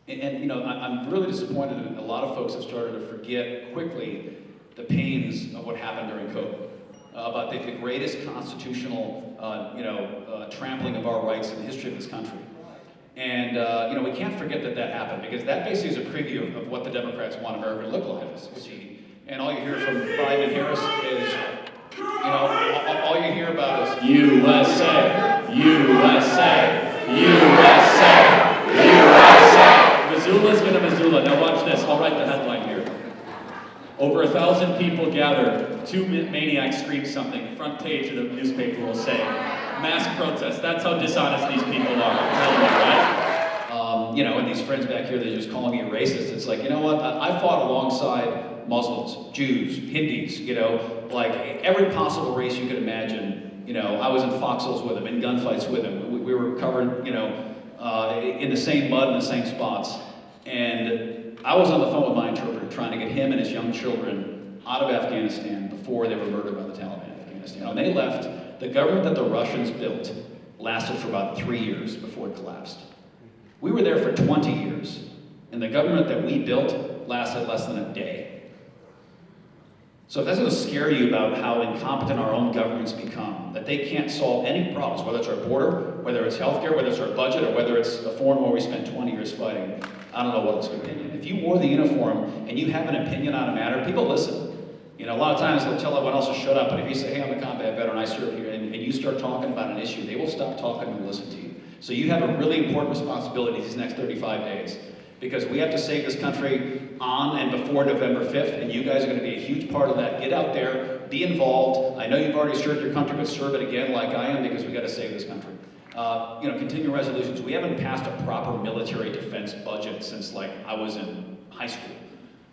And you know, I'm really disappointed that a lot of folks have started to forget quickly the pains of what happened during COVID, about the greatest constitutional, trampling of our rights in the history of this country. And you know, we can't forget that that happened, because that basically is a preview of what the Democrats want America to look like. And all you hear from Biden and Harris is, you know, all you hear about is USA, USA, USA, USA. Missoula's gonna Missoula. Now watch this. I'll write the headline here. Over 1,000 people gather. 2 maniacs scream something. Front page of the newspaper will say, mass protest. That's how dishonest these people are. I'm telling you, right? you know, and these friends back here, they're just calling me a racist. It's like, you know what? I fought alongside Muslims, Jews, Hindus, you know, like every possible race you could imagine. You know, I was in foxholes with them, in gunfights with them. We were covered, you know, in the same mud in the same spots. And I was on the phone with my interpreter trying to get him and his young children out of Afghanistan before they were murdered by the Taliban in Afghanistan. When they left, the government that the Russians built lasted for about 3 years before it collapsed. We were there for 20 years, and the government that we built lasted less than a day. So if that's going to scare you about how incompetent our own governments become, that they can't solve any problems, whether it's our border, whether it's healthcare, whether it's our budget, or whether it's a foreign war we spent 20 years fighting, I don't know what else could opinion. If you wore the uniform and you have an opinion on a matter, people listen. You know, a lot of times they'll tell everyone else to shut up, but if you say, hey, I'm a combat veteran, I serve here, and you start talking about an issue, they will stop talking and listen to you. So you have a really important responsibility these next 35 days, because we have to save this country on and before November 5th, and you guys are going to be a huge part of that. Get out there, be involved. I know you've already served your country, but serve it again like I am, because we got to save this country. You know, continuing resolutions. We haven't passed a proper military defense budget since, like, I was in high school.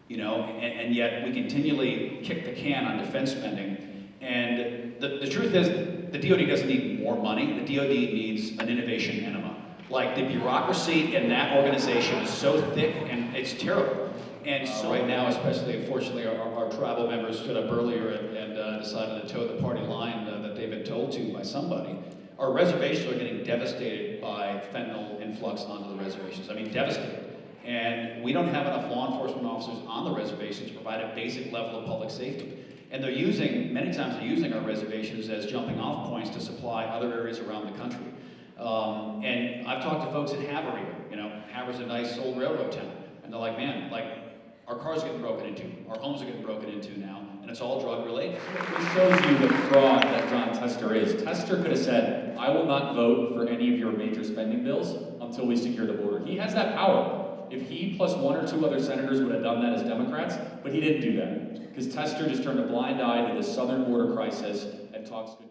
You know, and yet we continually kick the can on defense spending. And the truth is, the DoD doesn't need more money. The DoD needs an innovation enema. Like, the bureaucracy in that organization is so thick, and it's terrible. And so right now, especially, unfortunately, our tribal members stood up earlier and decided to toe the party line that they've been told to by somebody. Our reservations are getting devastated by fentanyl influx onto the reservations. I mean, devastated. And we don't have enough law enforcement officers on the reservation to provide a basic level of public safety. And many times they're using our reservations as jumping off points to supply other areas around the country. And I've talked to folks in Havre even. You know, Havre's a nice old railroad town. And they're like, man, like, our cars are getting broken into, our homes are getting broken into now, and it's all drug related. It shows you the fraud that John Tester is. Tester could have said, I will not vote for any of your major spending bills until we secure the border. He has that power. If he plus 1 or 2 other senators would have done that as Democrats, but he didn't do that. Because Tester just turned a blind eye to the southern border crisis and talks good.